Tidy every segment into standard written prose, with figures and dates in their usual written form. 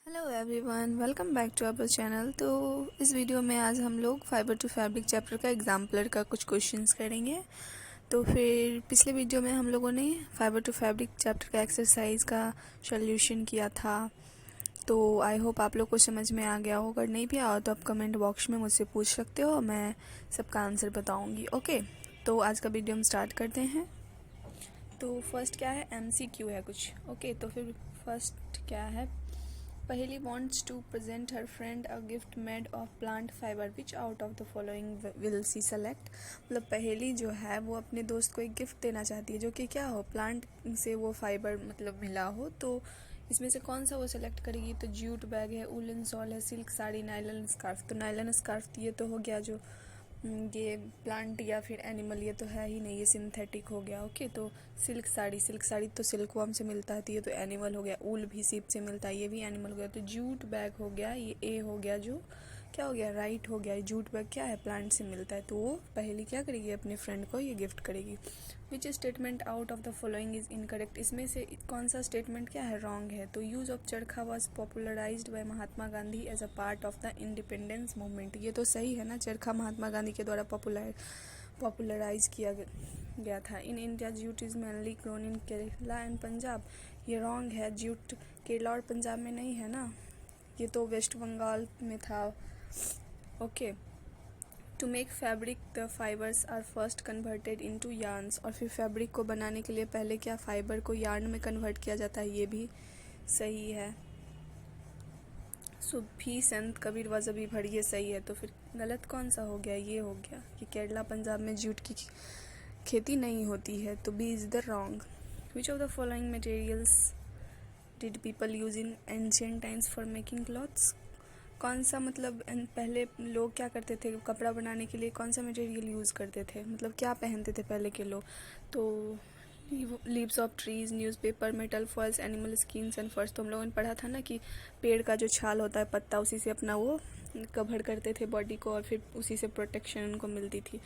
Hello everyone, welcome back to our channel. तो इस video में आज हम लोग फाइबर टू फैब्रिक चैप्टर का एग्जाम्पलर का कुछ क्वेश्चंस करेंगे। तो फिर पिछले वीडियो में हम लोगों ने फाइबर टू फैब्रिक चैप्टर का एक्सरसाइज का सॉल्यूशन किया था। तो आई होप आप लोग को समझ में आ गया हो। अगर नहीं भी आओ तो आप कमेंट बॉक्स में मुझसे पूछ सकते हो, मैं सबका आंसर बताऊँगी। ओके, तो आज का वीडियो हम स्टार्ट करते हैं। तो फर्स्ट क्या है, MCQ है कुछ। ओके, तो फिर फर्स्ट क्या है, पहेली wants to present her friend a gift made of plant fiber, which out of the following will she select। मतलब पहेली जो है वो अपने दोस्त को एक गिफ्ट देना चाहती है जो कि क्या हो, प्लांट से वो फाइबर मतलब मिला हो। तो इसमें से कौन सा वो सेलेक्ट करेगी। तो जूट बैग है, उलन सॉल है, सिल्क साड़ी, नायलन स्कार्फ। तो नायलन स्कार्फ ये तो हो गया जो ये प्लांट या फिर एनिमल, ये तो है ही नहीं, ये सिंथेटिक हो गया। ओके, तो सिल्क साड़ी तो सिल्क वर्म से मिलता है, तो ये तो एनिमल हो गया। ऊल भी सीप से मिलता है, ये भी एनिमल हो गया। तो जूट बैग हो गया, ये ए हो गया, जो क्या हो गया, राइट हो गया। जूट बैग क्या है, प्लांट से मिलता है। तो वो पहले क्या करेगी, अपने फ्रेंड को ये गिफ्ट करेगी। Which statement out of the following is incorrect. इसमें से कौन सा स्टेटमेंट क्या है, रॉन्ग है। तो use of charkha was popularised by Mahatma Gandhi as a part of the independence movement. ये तो सही है ना, चरखा महात्मा गांधी के द्वारा पॉपुलराइज किया गया था। In India jute is mainly grown in Kerala and Punjab. ये रॉन्ग है, जूट केरला और पंजाब में नहीं है ना, ये तो वेस्ट बंगाल में था। Okay, to make fabric the fibres are first converted into yarns. और फिर फैब्रिक को बनाने के लिए पहले क्या, फाइबर को यार्न में कन्वर्ट किया जाता है, ये भी सही है। सूफी संत कबीर वज़बी भर, ये सही है। तो फिर गलत कौन सा हो गया, ये हो गया कि केरला पंजाब में जूट की खेती नहीं होती है। तो B is the wrong. Which of the following materials did people use in ancient times for making clothes. कौन सा मतलब पहले लोग क्या करते थे, कपड़ा बनाने के लिए कौन सा मटेरियल यूज़ करते थे, मतलब क्या पहनते थे पहले के लोग। तो leaves of trees, newspaper, metal foils, animal skins and furs. तो हम लोगों ने पढ़ा था ना कि पेड़ का जो छाल होता है, पत्ता, उसी से अपना वो कवर करते थे बॉडी को, और फिर उसी से प्रोटेक्शन उनको मिलती थी।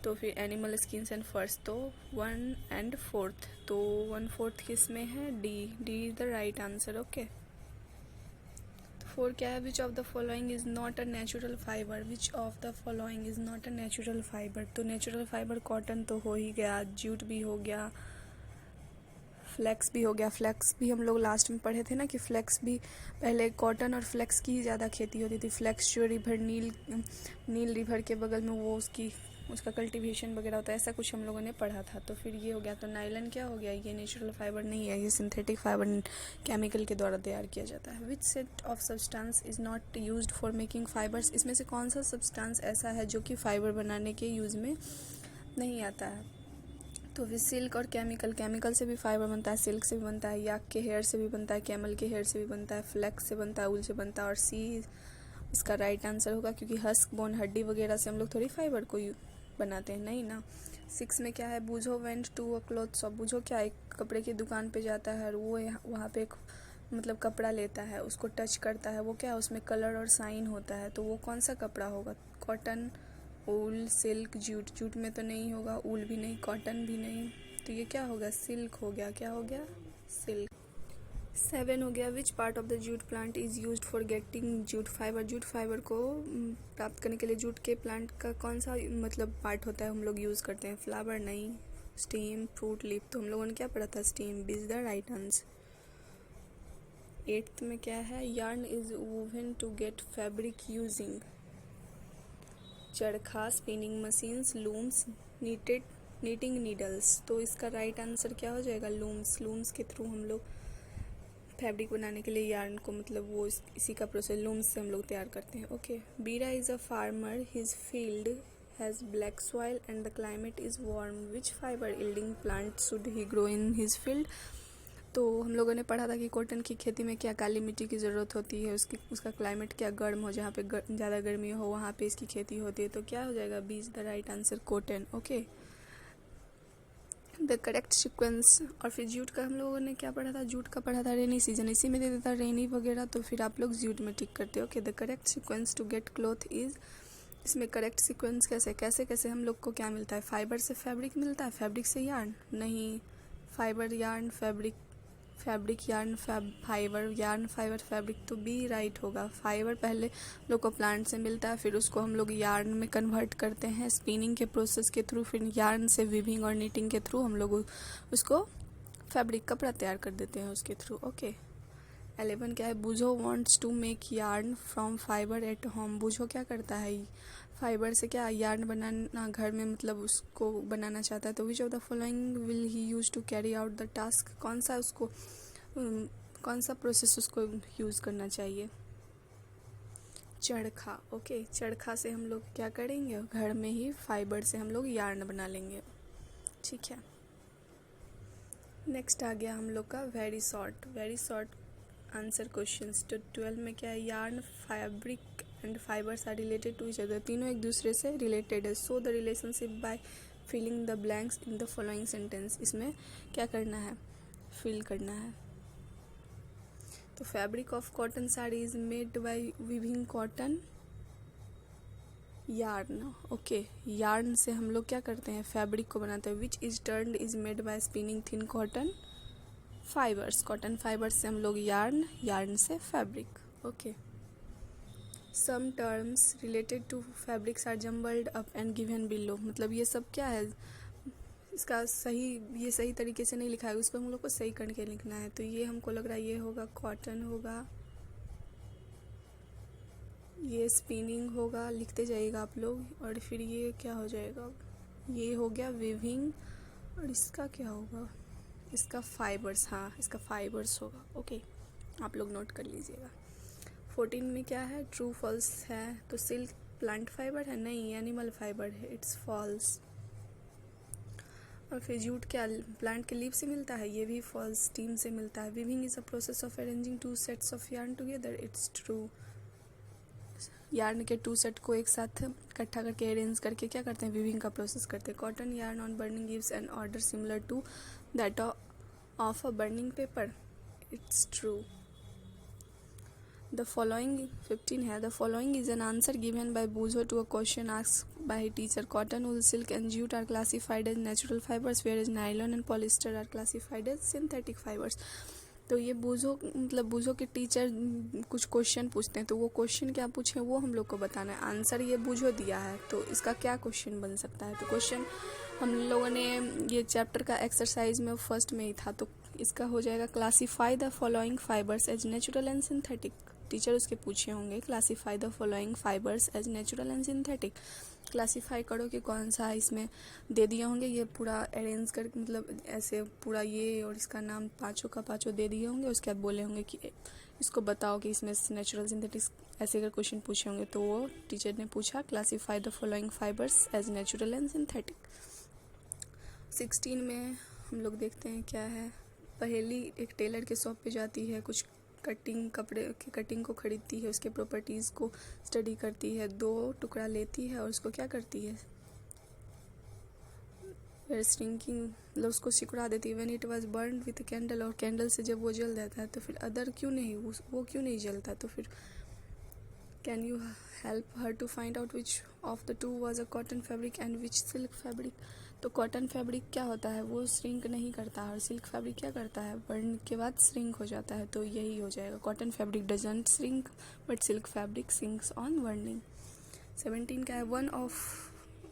तो फिर एनिमल स्किन्स एंड फर्स। तो 1 and 4। तो 1/4 किस में है, D is the right answer. Okay, 4 क्या है, विच of the following is not a natural fibre. Which of the following is not a natural fibre. तो नेचुरल फाइबर कॉटन तो हो ही गया, जूट भी हो गया, फ्लेक्स भी हो गया। फ्लेक्स भी हम लोग लास्ट में पढ़े थे ना कि फ्लेक्स भी पहले कॉटन और फ्लेक्स की ही ज़्यादा खेती होती थी। फ्लेक्स जो रिवर नील रिवर के बगल में वो उसका कल्टीवेशन वगैरह होता है, ऐसा कुछ हम लोगों ने पढ़ा था। तो फिर ये हो गया। तो नायलन क्या हो गया, ये नेचुरल फाइबर नहीं है, ये सिंथेटिक फाइबर केमिकल के द्वारा तैयार किया जाता है। Which set of substance is not used for making fibres. इसमें से कौन सा सब्सटेंस ऐसा है जो कि फाइबर बनाने के यूज़ में नहीं आता है। तो फिर सिल्क और केमिकल से भी फाइबर बनता है, सिल्क से भी बनता है, याक के हेयर से भी बनता है, कैमल के हेयर से भी बनता है, फ्लेक्स से बनता है, ऊल से बनता है। और सी इसका राइट आंसर होगा, क्योंकि हस्क बोन हड्डी वगैरह से हम लोग थोड़ी फाइबर को बनाते हैं, नहीं ना। 6 में क्या है, Boojho went to a cloth shop. Boojho क्या, एक कपड़े की दुकान पे जाता है और वो वहाँ पे एक मतलब कपड़ा लेता है, उसको टच करता है, वो क्या, उसमें कलर और साइन होता है। तो वो कौन सा कपड़ा होगा, कॉटन, ऊल, सिल्क, जूट। जूट में तो नहीं होगा, ऊल भी नहीं, कॉटन भी नहीं। तो ये क्या होगा, सिल्क हो गया। क्या हो गया, सिल्क। 7 हो गया, which part of the jute plant is used for getting jute fibre. Jute fibre को प्राप्त करने के लिए जूट के प्लांट का कौन सा मतलब पार्ट होता है हम लोग यूज़ करते हैं, फ्लावर नहीं, स्टेम, फ्रूट, लीफ। तो हम लोगों ने क्या पढ़ा था, stem. B is the right answer. 8th में क्या है, yarn is woven to get fabric using charkha, spinning machines, looms, knitting needles. तो इसका राइट आंसर क्या हो जाएगा, लूम्स के थ्रू हम लोग फैब्रिक बनाने के लिए यार्न को मतलब वो इसी का प्रोसेस लूम्स से हम लोग तैयार करते हैं। ओके, बीरा is a farmer, his field has black soil and the climate is warm. Which fibre yielding plant should he grow in his field. तो हम लोगों ने पढ़ा था कि कॉटन की खेती में क्या काली मिट्टी की ज़रूरत होती है, उसका क्लाइमेट क्या गर्म हो, जहाँ पे ज़्यादा गर्मी हो वहाँ पे इसकी खेती होती है। तो क्या हो जाएगा, B is the right answer, cotton. Okay, the correct sequence. और फिर जूट का हम लोगों ने क्या पढ़ा था, जूट का पढ़ा था रेनी सीजन, इसी में दे देता रेनी वगैरह। तो फिर आप लोग जूट में टिक करते हो। Okay, the correct sequence to get cloth is. इसमें करेक्ट सीक्वेंस कैसे हम लोग को क्या मिलता है, फाइबर से फैब्रिक मिलता है, फैब्रिक से यार्न नहीं, fibre yarn fabric fabric, yarn, fibre, yarn, fibre, fabric, तो बी राइट होगा। फाइबर पहले लोग को प्लांट से मिलता है, फिर उसको हम लोग यार्न में कन्वर्ट करते हैं स्पिनिंग के प्रोसेस के थ्रू, फिर यार्न से वीविंग और नीटिंग के थ्रू हम लोग उसको फैब्रिक कपड़ा तैयार कर देते हैं उसके थ्रू। ओके। 11 क्या है, Boojho wants to make yarn from fibre at home. Boojho क्या करता है, फाइबर से क्या यार्न बनाना घर में, मतलब उसको बनाना चाहता है। तो which of the following will he use to carry out the task. कौन सा प्रोसेस उसको यूज़ करना चाहिए। चरखा। ओके, चरखा से हम लोग क्या करेंगे, घर में ही फाइबर से हम लोग यार्न बना लेंगे। ठीक है। नेक्स्ट आ गया हम लोग का वेरी शॉर्ट आंसर क्वेश्चंस। तो 12 में क्या है, yarn, fabric and fibres are related to each other. तीनों एक दूसरे से रिलेटेड है। So the relationship by filling the blanks in the following sentence. इसमें क्या करना है, फिल करना है। तो fabric of cotton sari is made by weaving cotton yarn. Okay, yarn से हम लोग क्या करते हैं, फैब्रिक को बनाते हैं। Which is turned is made by spinning thin cotton fibres. Cotton fibres से हम लोग यार्न से fabric. Okay. Some terms related to fabrics are jumbled up and given below. मतलब ये सब क्या है, इसका ये सही तरीके से नहीं लिखा है, उसको हम लोग को सही करके लिखना है। तो ये हमको लग रहा है ये होगा कॉटन होगा, ये स्पिनिंग होगा, लिखते जाइएगा आप लोग। और फिर ये क्या हो जाएगा, ये हो गया वीविंग, और इसका क्या होगा, इसका फाइबर्स। हाँ, इसका फाइबर्स होगा। ओके, आप लोग नोट कर लीजिएगा। 14 में क्या है, ट्रू फॉल्स है। तो सिल्क प्लांट फाइबर है, नहीं, एनिमल फाइबर है, इट्स फॉल्स। और फिर जूट क्या प्लांट के लीफ से मिलता है, ये भी फॉल्स, स्टीम से मिलता है। Weaving is a process of arranging two sets of yarn together, it's true. Yarn के 2 सेट को एक साथ इकट्ठा करके अरेंज करके क्या करते हैं, वीविंग का प्रोसेस करते हैं। Cotton yarn on burning gives an order similar to that of a burning paper, it's true. The following 15 है, the following is an answer given by Boojho to a question asked by teacher. Cotton, wool, silk and jute are classified as natural fibres, whereas nylon and polyester are classified as synthetic fibres. तो ये बूझो के teacher कुछ question पूछते हैं, तो वो question क्या पूछे वो हम लोग को बताना है। आंसर ये बूझो दिया है, तो इसका क्या क्वेश्चन बन सकता है। तो क्वेश्चन हम लोगों ने ये चैप्टर का एक्सरसाइज में फर्स्ट में ही था, तो इसका हो जाएगा classify the following fibres as natural and synthetic. Teacher उसके पूछे होंगे classify the following fibres as natural and synthetic. Classify करो कि कौन सा इसमें दे दिए होंगे, ये पूरा अरेंज कर, मतलब ऐसे पूरा ये और इसका नाम पांचों का पांचों दे दिए होंगे। उसके बाद बोले होंगे कि इसको बताओ कि इसमें नेचुरल सिंथेटिक, ऐसे अगर क्वेश्चन पूछे होंगे तो वो टीचर ने पूछा classify the following fibres as natural and synthetic. 16 में हम लोग देखते हैं क्या है, पहेली। एक टेलर के शॉप पे जाती है, कुछ कपड़े की कटिंग को खरीदती है, उसके प्रॉपर्टीज़ को स्टडी करती है, 2 टुकड़ा लेती है और उसको क्या करती है, श्रिंकिंग, मतलब उसको सिकुड़ा देती है। When it was burned with candle, और कैंडल से जब वो जल जाता है तो फिर अदर क्यों नहीं, वो क्यों नहीं जलता। तो फिर can you help her to find out which of the two was a cotton fabric and which silk fabric. तो कॉटन फैब्रिक क्या होता है, वो श्रिंक नहीं करता है, और सिल्क फैब्रिक क्या करता है, बर्न के बाद श्रिंक हो जाता है। तो यही हो जाएगा, cotton fabric doesn't shrink but silk fabric sinks on burning. 17 का है,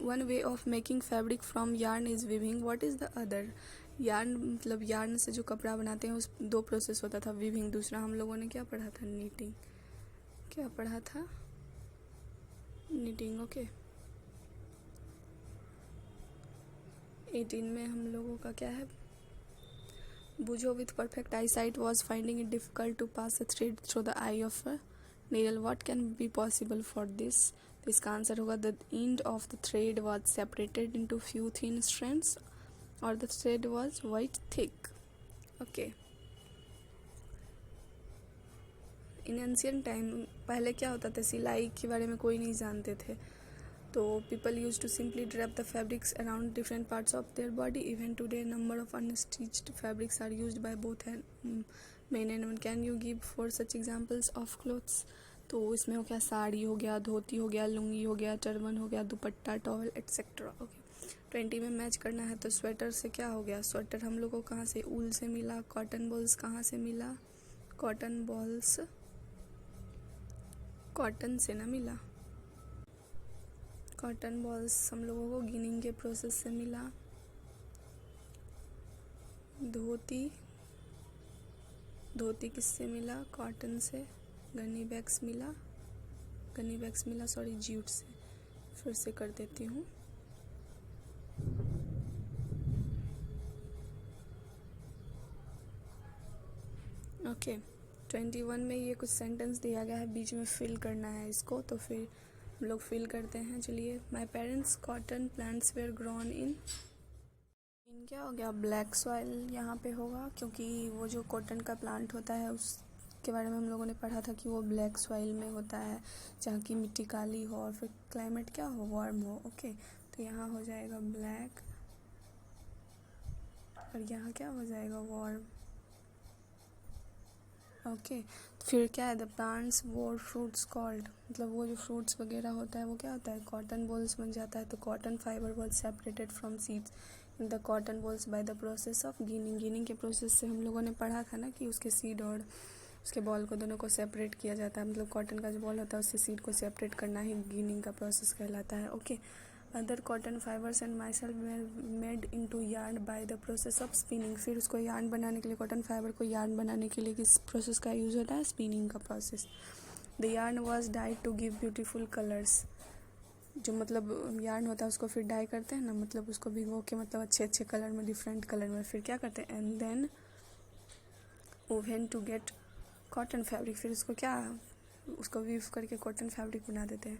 one way of making fabric from yarn is weaving, what is the other. Yarn मतलब यार्न से जो कपड़ा बनाते हैं उस 2 प्रोसेस होता था, वीविंग, दूसरा हम लोगों ने क्या पढ़ा था, नीटिंग। क्या पढ़ा था, नीटिंग। ओके। 18 में हम लोगों का क्या है, Boojho with perfect eye sight was finding it difficult to pass a thread through the eye of a needle, what can be possible for this. तो इसका आंसर होगा the end of the thread was separated into few thin strands और the thread was white thick. Okay. In ancient time, पहले क्या होता था, सिलाई के बारे में कोई नहीं जानते थे, तो people used to simply wrap the fabrics around different parts of their body. Even today, a number of unstitched fabrics are used by both men and women. Can you give 4 such examples of clothes? तो इसमें हो गया साड़ी, हो गया धोती, हो गया लुंगी, हो गया टर्बन, हो गया दुपट्टा, टॉवल, एटसेट्रा। ओके। 20 में मैच करना है तो स्वेटर से क्या हो गया, स्वेटर हम लोग को कहाँ से, ऊल से मिला। कॉटन बॉल्स कहाँ से मिला, कॉटन बॉल्स कॉटन से ना मिला। कॉटन बॉल्स हम लोगों को गिनिंग के प्रोसेस से मिला। धोती, धोती किससे मिला, कॉटन से। गनी बैग्स मिला, गनी बैग्स मिला सॉरी जूट से। फिर से कर देती हूँ। ओके 21 में ये कुछ सेंटेंस दिया गया है, बीच में फिल करना है इसको, तो फिर हम लोग फिल करते हैं। चलिए, my parents cotton plants were grown in क्या हो गया, ब्लैक सॉइल यहाँ पे होगा, क्योंकि वो जो कॉटन का प्लांट होता है उसके बारे में हम लोगों ने पढ़ा था कि वो ब्लैक सॉइल में होता है, जहाँ की मिट्टी काली हो और फिर क्लाइमेट क्या हो, वार्म हो। ओके, तो यहाँ हो जाएगा ब्लैक और यहाँ क्या हो जाएगा, वार्म। ओके, तो फिर क्या है, द प्लांट्स वोर फ्रूट्स कॉल्ड, मतलब वो जो फ्रूट्स वगैरह होता है वो क्या होता है, कॉटन बॉल्स बन जाता है। तो cotton fibre was separated from seeds in the cotton balls by the process of ginning. Ginning के प्रोसेस से हम लोगों ने पढ़ा था ना कि उसके सीड और उसके बॉल को दोनों को सेपरेट किया जाता है, मतलब कॉटन का जो बॉल होता है उससे सीड को सेपरेट करना ही गिनिंग का प्रोसेस कहलाता है। Okay, other cotton fibres and my self made into yarn by the process of spinning. फिर उसको यार्न बनाने के लिए, कॉटन फाइबर को यार्न बनाने के लिए किस प्रोसेस का यूज़ होता है, स्पिनिंग का process. The yarn was dyed to give beautiful colours. जो मतलब यार्न होता है उसको फिर डाई करते हैं ना, मतलब उसको भिगो के मतलब अच्छे अच्छे कलर में, डिफरेंट कलर में फिर क्या करते हैं, and then woven to get cotton fabric. फिर उसको क्या, उसको वीव करके कॉटन फैब्रिक बना देते हैं।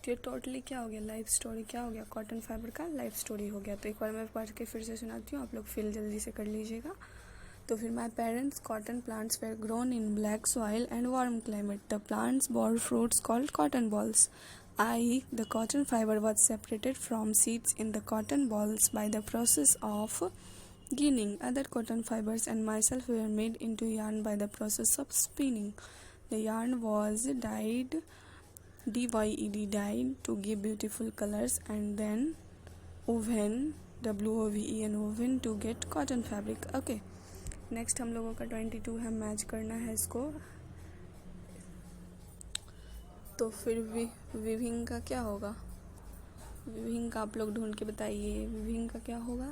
तो ये टोटली क्या हो गया, लाइफ स्टोरी क्या हो गया, कॉटन फाइबर का लाइफ स्टोरी हो गया। तो एक बार मैं पढ़ के फिर से सुनाती हूँ, आप लोग फिल जल्दी से कर लीजिएगा। तो फिर my parents cotton plants were grown in black soil and warm climate. The plants bore fruits called cotton balls. The cotton fiber was separated from seeds in the cotton balls by the process of ginning. Other cotton fibers and myself were made into yarn by the process of spinning. The yarn was dyed, dyed to give beautiful colors, and then woven, woven, woven to get cotton fabric. Okay, next हम लोगों का 22 है, match करना है इसको। तो फिर viewing का क्या होगा, विविंग का आप लोग ढूंढ के बताइए, विविंग का क्या होगा,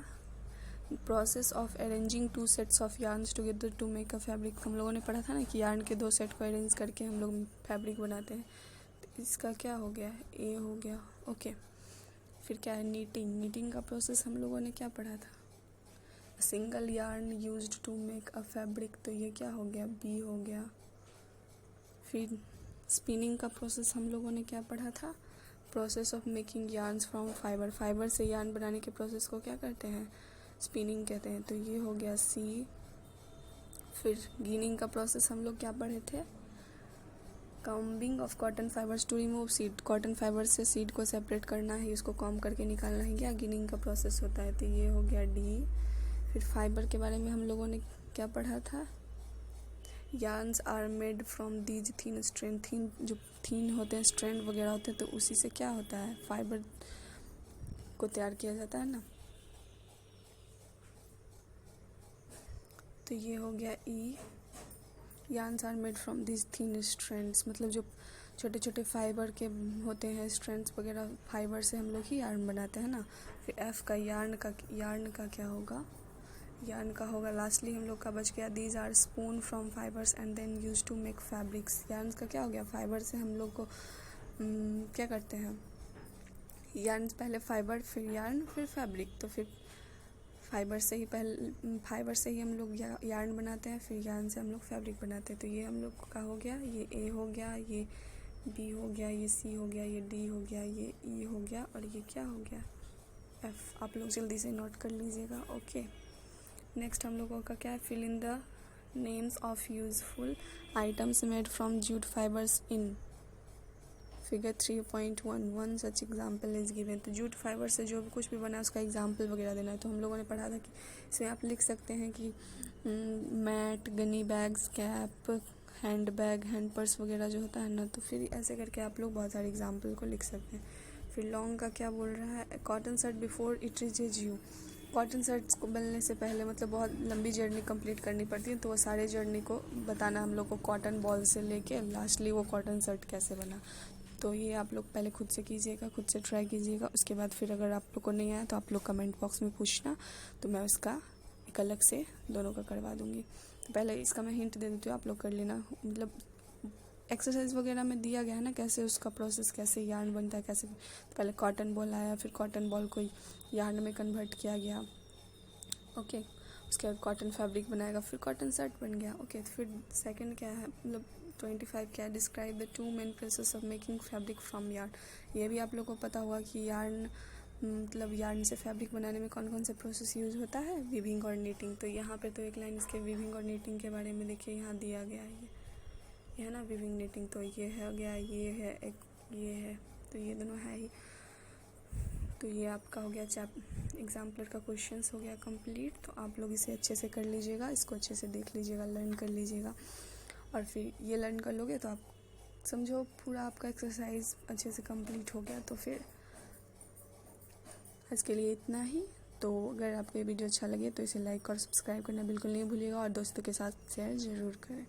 process of arranging two sets of yarns together to make a fabric. हम लोगों ने पढ़ा था ना कि यार्न के दो सेट को अरेंज करके हम लोग फैब्रिक बनाते हैं। तो इसका क्या हो गया, ए हो गया। ओके, फिर क्या है, नीटिंग। नीटिंग का प्रोसेस हम लोगों ने क्या पढ़ा था, single yarn used to make a fabric, तो ये क्या हो गया, बी हो गया। फिर स्पिनिंग का प्रोसेस हम लोगों ने क्या पढ़ा था, process of making yarns from fibre. Fibre से यार्न बनाने के प्रोसेस को क्या कहते हैं, स्पिनिंग कहते हैं, तो ये हो गया सी। फिर गिनिंग का प्रोसेस हम लोग क्या पढ़े थे, combing of cotton fibres to remove seed. Cotton fibre से सीड को सेपरेट करना है, इसको कॉम्ब करके निकालना है, क्या गिनिंग का प्रोसेस होता है, तो ये हो गया डी। फिर फाइबर के बारे में हम लोगों ने क्या पढ़ा था, yarns are made from these thin strand. Thin जो थीन होते हैं, स्ट्रैंड वगैरह होते हैं, तो उसी से क्या होता है, फाइबर को तैयार किया जाता है ना। तो ये हो गया E, yarns are made from these thin strands, मतलब जो छोटे छोटे फाइबर के होते हैं स्ट्रैंड्स वगैरह, फाइबर से हम लोग ही यार्न बनाते हैं ना। फिर एफ का यार्न का क्या होगा, यार्न का होगा लास्टली हम लोग का बच गया, these are spun from fibres and then use to make fabrics. Yarn का क्या हो गया, फाइबर से हम लोग को क्या करते हैं, यार्न पहले फाइबर फिर यार्न फिर फैब्रिक। तो फिर फाइबर से ही हम लोग यार्न बनाते हैं, फिर यार्न से हम लोग फैब्रिक बनाते हैं। तो ये हम लोग का हो गया, ये ए हो गया, ये बी हो गया, ये सी हो गया, ये डी हो गया, ये ई हो गया, और ये क्या हो गया, एफ। आप लोग जल्दी से नोट कर लीजिएगा। ओके, नेक्स्ट हम लोगों का क्या है, fill in the names of useful items made from jute fibres in figure 3.11 such example is given. तो जूट फाइबर से जो भी कुछ भी बना है उसका एग्जाम्पल वगैरह देना है। तो हम लोगों ने पढ़ा था कि इसमें आप लिख सकते हैं कि mat, Ghani bags, cap, hand bag, hand purse वगैरह जो होता है ना, तो फिर ऐसे करके आप लोग बहुत सारे एग्जाम्पल को लिख सकते हैं। फिर लॉन्ग का क्या बोल रहा है, cotton set before it reaches you. Cotton sets को बनने से पहले मतलब बहुत लंबी जर्नी कंप्लीट करनी पड़ती है, तो वो सारे जर्नी को बताना हम लोग को, कॉटन बॉल से लेके लास्टली वो कॉटन सेट कैसे बना। तो ये आप लोग पहले खुद से कीजिएगा, खुद से ट्राई कीजिएगा। उसके बाद फिर अगर आप लोग को नहीं आया तो आप लोग कमेंट बॉक्स में पूछना, तो मैं उसका एक अलग से दोनों का करवा दूँगी। तो पहले इसका मैं हिंट दे देती हूँ, आप लोग कर लेना। मतलब एक्सरसाइज वगैरह में दिया गया है ना कैसे उसका प्रोसेस, कैसे यार्न बनता है, कैसे। तो पहले कॉटन बॉल आया, फिर कॉटन बॉल को यार्न में कन्वर्ट किया गया, ओके। उसके बाद कॉटन फैब्रिक बनाएगा, फिर कॉटन सेट बन गया, ओके। फिर सेकंड क्या है, मतलब 25 क्या है, describe the 2 main process of making fabric from yarn. ये भी आप लोगों को पता होगा कि यार्न मतलब यार्न से फैब्रिक बनाने में कौन कौन से प्रोसेस यूज़ होता है, वीविंग और नीटिंग। तो यहाँ पे तो एक लाइन इसके वीविंग और नीटिंग के बारे में देखिए यहाँ दिया गया है, ये है ना वीविंग नीटिंग। तो ये है गया, ये है एक, ये है, तो ये दोनों है ही। तो ये आपका हो गया एग्जाम्पलर का क्वेश्चंस हो गया कंप्लीट। तो आप लोग इसे अच्छे से कर लीजिएगा, इसको अच्छे से देख लीजिएगा, लर्न कर लीजिएगा। और फिर ये लर्न कर लोगे तो आप समझो पूरा आपका एक्सरसाइज अच्छे से कंप्लीट हो गया। तो फिर आज के लिए इतना ही। तो अगर आपको ये वीडियो अच्छा लगे तो इसे लाइक और सब्सक्राइब करना बिल्कुल नहीं भूलिएगा, और दोस्तों के साथ शेयर ज़रूर करें।